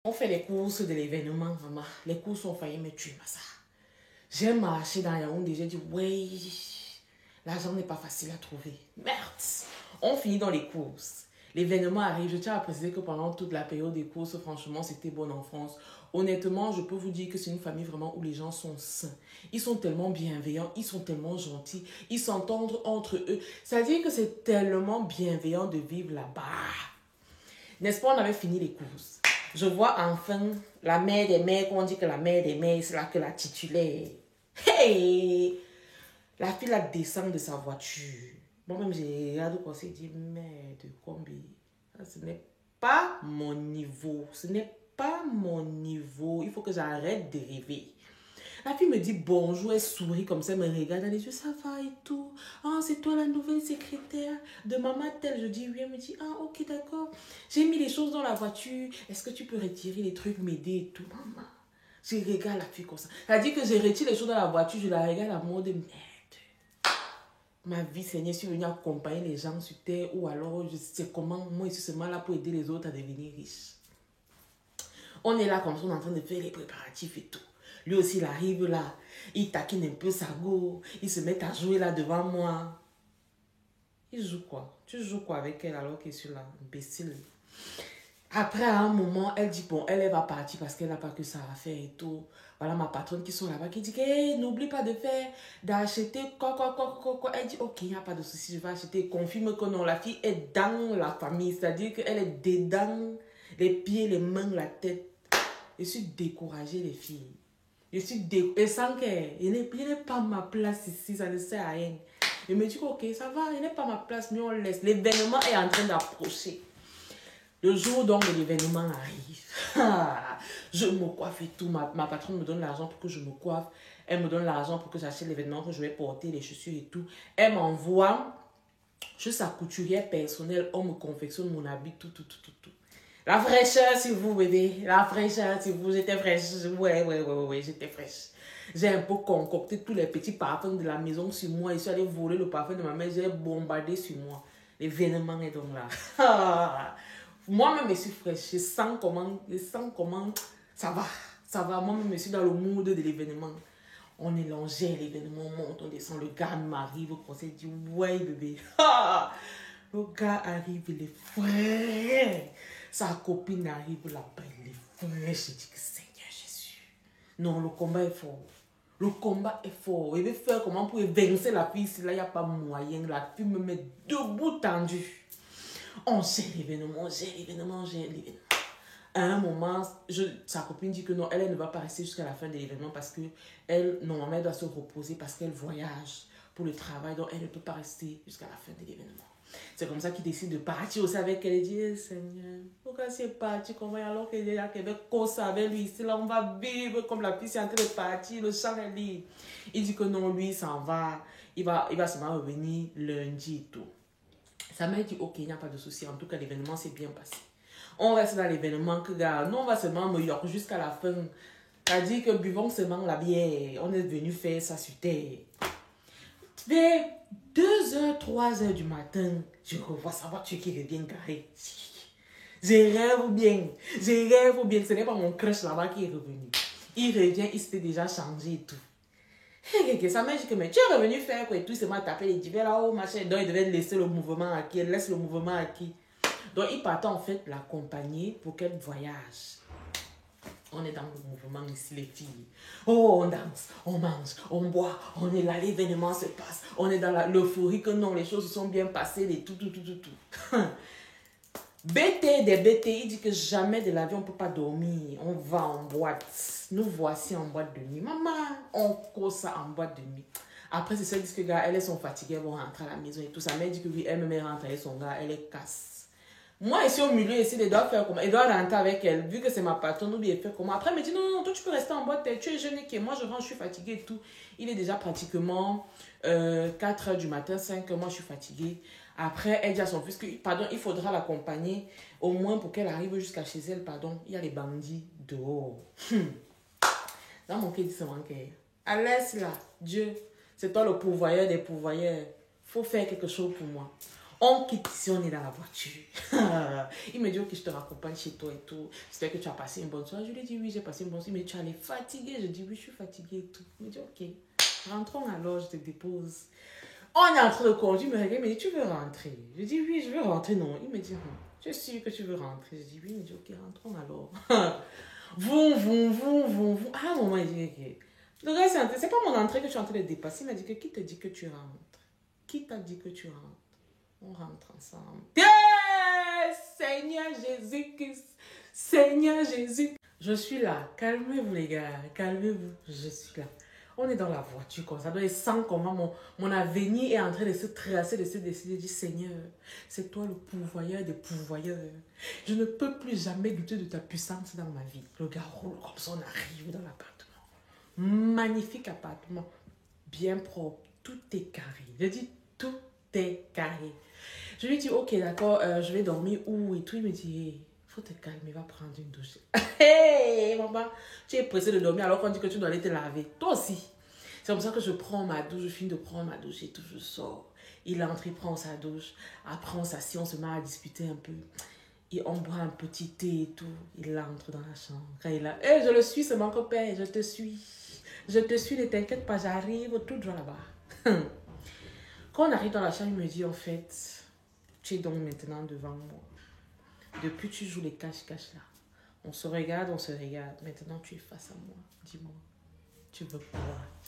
On fait les courses de l'événement, maman. Les courses ont failli me tuer, ça. J'ai marché dans Yaoundé, j'ai dit, ouais, l'argent n'est pas facile à trouver. Merde. On finit dans les courses. L'événement arrive. Je tiens à préciser que pendant toute la période des courses, franchement, c'était bonne enfance. Honnêtement, je peux vous dire que c'est une famille vraiment où les gens sont sains. Ils sont tellement bienveillants, ils sont tellement gentils, ils s'entendent entre eux. C'est-à-dire que c'est tellement bienveillant de vivre là-bas. N'est-ce pas, on avait fini les courses. Je vois enfin la mère des mères, qu'on dit que la mère des mères, c'est là que la titulaire. Hey! La fille, la descend de sa voiture. Moi-même, j'ai regardé quoi, c'est dit, merde, combi. Ce n'est pas mon niveau. Ce n'est pas mon niveau. Il faut que j'arrête de rêver. La fille me dit bonjour, elle sourit comme ça, elle me regarde dans les yeux, ça va et tout. Ah, c'est toi la nouvelle secrétaire de maman telle. Je dis oui, elle me dit, ah, ok, d'accord. J'ai mis les choses dans la voiture. Est-ce que tu peux retirer les trucs, m'aider et tout, maman? Je regarde la fille comme ça. Elle dit que je retire les choses dans la voiture, je la regarde à mode de merde. Ma vie, Seigneur, je suis venue accompagner les gens sur terre ou alors je sais comment, moi, je suis seulement là pour aider les autres à devenir riches. On est là comme ça, on est en train de faire les préparatifs et tout. Lui aussi, il arrive là, il taquine un peu sa go, il se met à jouer là devant moi. Il joue quoi? Tu joues quoi avec elle alors qu'elle est sur là, imbécile? Après, à un moment, elle dit, bon, elle va partir parce qu'elle n'a pas que ça à faire et tout. Voilà ma patronne qui sont là-bas qui dit, hey, n'oublie pas de faire, d'acheter quoi. Elle dit, ok, il n'y a pas de souci, je vais acheter. Confirme que non, la fille est dans la famille, c'est-à-dire qu'elle est dedans, les pieds, les mains, la tête. Je suis découragée, les filles. Je suis découragée. Et sans qu'il n'est pas ma place ici, ça ne sert à rien. Je me dis, ok, ça va, il n'est pas ma place, mais on laisse. L'événement est en train d'approcher. Le jour donc l'événement arrive, je me coiffe et tout. Ma patronne me donne l'argent pour que je me coiffe. Elle me donne l'argent pour que j'achète l'événement que je vais porter, les chaussures et tout. Elle m'envoie chez sa couturière personnelle. On me confectionne mon habit, tout. La fraîcheur, si vous, bébé. La fraîcheur, si vous. J'étais fraîche. Ouais, j'étais fraîche. J'ai un peu concocté tous les petits parfums de la maison sur moi. Je suis allée voler le parfum de ma mère. J'ai bombardé sur moi. L'événement est donc là. Moi-même, je suis fraîche. Je sens comment ça va. Moi-même, je suis dans le mood de l'événement. On est longé, l'événement monte, on descend. Le gars m'arrive au conseil, dit, ouais, bébé. Le gars arrive, il est frais. Sa copine arrive là-bas, il est frais. Je dis que Seigneur Jésus. Non, le combat est fort. Le combat est fort. Il veut faire comment pour évincer la fille. Si là, il n'y a pas moyen. La fille me met debout tendu. On gère l'événement. À un moment, sa copine dit que non, elle ne va pas rester jusqu'à la fin de l'événement parce que normalement, elle doit se reposer parce qu'elle voyage pour le travail. Donc, elle ne peut pas rester jusqu'à la fin de l'événement. C'est comme ça qu'il décide de partir aussi avec elle. Elle dit, hey, Seigneur, pourquoi c'est parti comme ça alors qu'elle est à Québec, qu'on savait lui ici, là, on va vivre comme la fille, c'est en train de partir, le champ est libre. Il dit que non, lui, il s'en va. Il va seulement revenir lundi et tout. Sa mère dit, ok, il n'y a pas de souci. En tout cas, l'événement s'est bien passé. On reste dans l'événement que, gars, nous, on va seulement à New York jusqu'à la fin. C'est-à-dire que buvons seulement la bière. On est venu faire ça sur terre. Vers 2h, 3h du matin, je revois sa voiture qui revient garée. Je rêve bien. Ce n'est pas mon crush là-bas qui est revenu. Il revient, il s'était déjà changé et tout. Ça m'a dit que mais tu es revenu faire quoi et tout, il m'a tapé les divers là-haut, machin. Donc il devait laisser le mouvement à qui, elle laisse le mouvement à qui. Donc il partait en fait l'accompagner pour qu'elle voyage. On est dans le mouvement ici les filles. Oh, on danse, on mange, on boit, on est là, l'événement se passe. On est dans l'euphorie que non, les choses se sont bien passées, les tout. BT, il dit que jamais de la vie on ne peut pas dormir. On va en boîte. Nous voici en boîte de nuit. Maman, on cause ça en boîte de nuit. Après, c'est ça, dit que gars, elles sont fatiguées, elles vont rentrer à la maison et tout. Sa mère dit que oui, elle me met rentrer avec son gars, elle est casse. Moi, ici au milieu, ici, elle doit faire comment? Elle doit rentrer avec elle. Vu que c'est ma patronne, ou bien elle fait comment? Après, elle me dit non, toi tu peux rester en boîte, tu es jeune et moi je rentre, je suis fatiguée et tout. Il est déjà pratiquement 4h du matin, 5h, moi je suis fatiguée. Après, elle dit à son fils que, pardon, il faudra l'accompagner au moins pour qu'elle arrive jusqu'à chez elle, pardon. Il y a les bandits dehors. Dans mon cœur, il dit seulement que, laisse là, Dieu, c'est toi le pourvoyeur des pourvoyeurs. Il faut faire quelque chose pour moi. On quitte ici, on est dans la voiture. Il me dit, ok, je te raccompagne chez toi et tout. J'espère que tu as passé une bonne soirée. Je lui ai dit, oui, j'ai passé une bonne soirée. Mais tu allais fatigué. Je dis, oui, je suis fatiguée et tout. Il me dit, ok, rentrons alors, je te dépose. On est en train de conduire. Il me regarde, il me dit, tu veux rentrer? Je dis, oui, je veux rentrer. Non. Il me dit, je suis sûr que tu veux rentrer. Je dis, oui. Il me dit, ok, rentrons alors. Voum. Ah, maman, il dit, ok. Le reste, c'est pas mon entrée que tu es en train de dépasser. Il m'a dit que qui te dit que tu rentres? Qui t'a dit que tu rentres? On rentre ensemble. Yes! Seigneur Jésus-Christ. Seigneur Jésus. Je suis là. Calmez-vous, les gars. Calmez-vous. Je suis là. On est dans la voiture comme ça. Je sens comment mon avenir est en train de se tracer, de se décider. Je dis, Seigneur, c'est toi le pourvoyeur des pourvoyeurs. Je ne peux plus jamais douter de ta puissance dans ma vie. Le gars roule comme ça, on arrive dans l'appartement. Magnifique appartement. Bien propre. Tout est carré. Je dis, tout est carré. Je lui dis, ok, d'accord, je vais dormir où et tout. Il me dit, hey, faut te calmer, va prendre une douche. Hey, maman, tu es pressé de dormir alors qu'on dit que tu dois aller te laver. Toi aussi. C'est comme ça que je prends ma douche, je finis de prendre ma douche et tout, je sors. Il entre, il prend sa douche. Après, on s'assied, on se met à discuter un peu. Et on boit un petit thé et tout. Il entre dans la chambre. Quand il a, hey, je le suis, c'est mon copain, je te suis. Je te suis, ne t'inquiète pas, j'arrive tout droit là-bas. Quand on arrive dans la chambre, il me dit, en fait, tu es donc maintenant devant moi. Depuis, tu joues les cache-cache là. On se regarde. Maintenant, tu es face à moi. Dis-moi, tu veux quoi?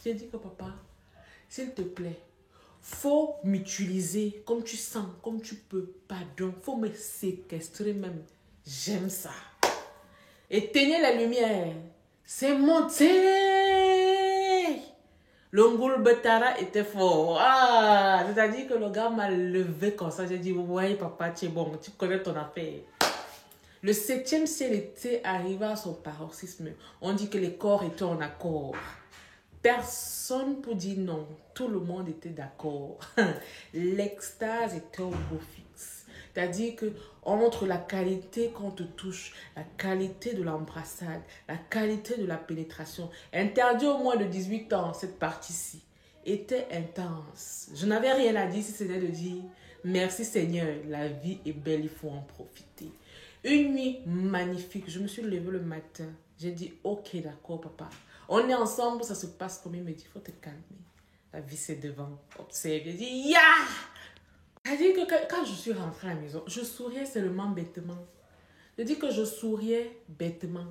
J'ai dit que papa, s'il te plaît, faut m'utiliser comme tu sens, comme tu peux. Pardon, faut me séquestrer même. J'aime ça. Éteignez la lumière. C'est monté. Le Ngulbetara était fort. Ah, c'est-à-dire que le gars m'a levé comme ça. J'ai dit, ouais, papa, tu es bon, tu connais ton affaire. Le 7e ciel était arrivé à son paroxysme. On dit que les corps étaient en accord. Personne pour dire non. Tout le monde était d'accord. L'extase était au beau fixe. C'est-à-dire que entre la qualité qu'on te touche, la qualité de l'embrassade, la qualité de la pénétration, interdit au moins de 18 ans, cette partie-ci était intense. Je n'avais rien à dire si c'était de dire merci Seigneur, la vie est belle, il faut en profiter. Une nuit magnifique, je me suis levée le matin. J'ai dit ok d'accord papa. On est ensemble, ça se passe comme il me dit, il faut te calmer. La vie c'est devant. Observe, j'ai dit ya! C'est-à-dire que quand je suis rentrée à la maison, je souriais seulement bêtement. Je dis que je souriais bêtement.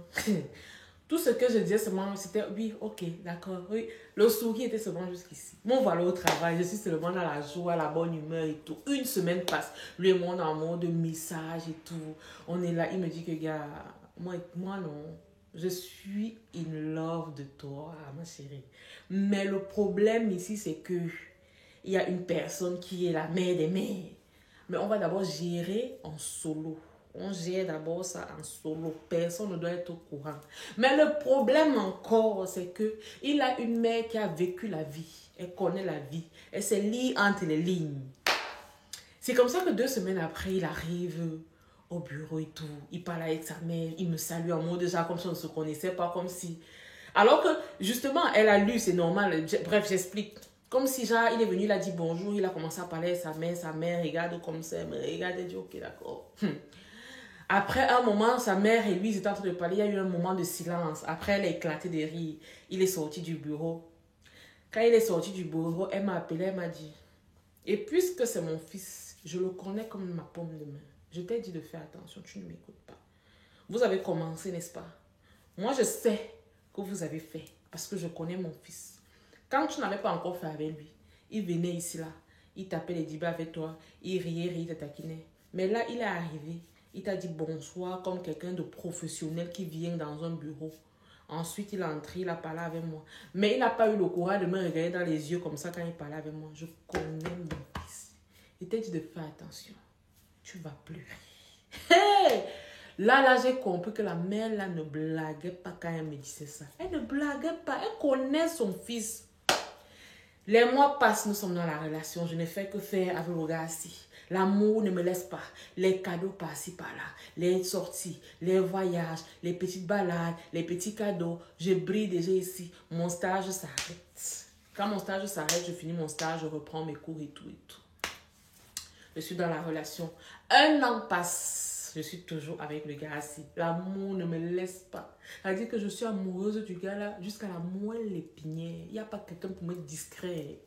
Tout ce que je disais seulement, c'était oui, ok, d'accord, oui. Le sourire était seulement jusqu'ici. Mon voilà au travail, je suis seulement dans la joie, la bonne humeur et tout. Une semaine passe, lui et moi en mode de message et tout. On est là, il me dit que gars, moi non, je suis in love de toi, ma chérie. Mais le problème ici, c'est que il y a une personne qui est la mère des mères. Mais on va d'abord gérer en solo. On gère d'abord ça en solo. Personne ne doit être au courant. Mais le problème encore, c'est que il a une mère qui a vécu la vie. Elle connaît la vie. Elle se lit entre les lignes. C'est comme ça que 2 semaines après, il arrive au bureau et tout. Il parle avec sa mère. Il me salue en mot déjà comme si on ne se connaissait pas. Comme si... Alors que justement, elle a lu, c'est normal. Bref, j'explique. Comme si genre, il est venu, il a dit bonjour, il a commencé à parler à sa mère regarde comme ça, elle me regarde, elle dit ok d'accord. Après un moment, sa mère et lui, ils étaient en train de parler, il y a eu un moment de silence. Après, elle a éclaté de rire. Il est sorti du bureau. Quand il est sorti du bureau, elle m'a appelé, elle m'a dit, et puisque c'est mon fils, je le connais comme ma paume de main. Je t'ai dit de faire attention, tu ne m'écoutes pas. Vous avez commencé, n'est-ce pas? Moi, je sais que vous avez fait parce que je connais mon fils. Quand tu n'avais pas encore fait avec lui, il venait ici là, il tapait les débats avec toi, il riait, il te taquinait. Mais là, il est arrivé, il t'a dit bonsoir comme quelqu'un de professionnel qui vient dans un bureau. Ensuite, il est entré, il a parlé avec moi. Mais il n'a pas eu le courage de me regarder dans les yeux comme ça quand il parlait avec moi. Je connais mon fils. Il t'a dit de faire attention. Tu vas pleurer. Hey! Là, j'ai compris que la mère là ne blaguait pas quand elle me disait ça. Elle ne blaguait pas. Elle connaît son fils. Les mois passent, nous sommes dans la relation. Je ne fais que faire avec le gars ci. L'amour ne me laisse pas. Les cadeaux par-ci, par-là. Les sorties, les voyages, les petites balades, les petits cadeaux. Je brille déjà ici. Mon stage s'arrête. Quand mon stage s'arrête, je finis mon stage, je reprends mes cours et tout et tout. Je suis dans la relation. 1 an passe. Je suis toujours avec le gars assis. L'amour ne me laisse pas. Ça veut dire que je suis amoureuse du gars là jusqu'à la moelle épinière. Il n'y a pas quelqu'un pour me discret.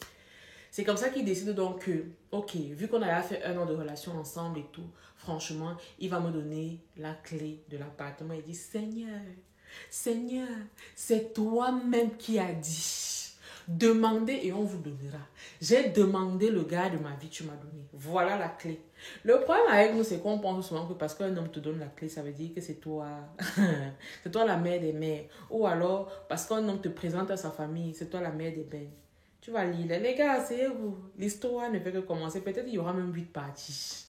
C'est comme ça qu'il décide donc que, ok, vu qu'on a fait 1 an de relation ensemble et tout, franchement, il va me donner la clé de l'appartement. Il dit, Seigneur, Seigneur, c'est toi-même qui as dit. Demandez et on vous donnera. J'ai demandé le gars de ma vie, tu m'as donné. Voilà la clé. Le problème avec nous, c'est qu'on pense souvent que parce qu'un homme te donne la clé, ça veut dire que c'est toi. C'est toi la mère des mères. Ou alors, parce qu'un homme te présente à sa famille, c'est toi la mère des belles. Tu vas lire. Les gars, asseyez-vous. L'histoire ne fait que commencer. Peut-être il y aura même 8 parties.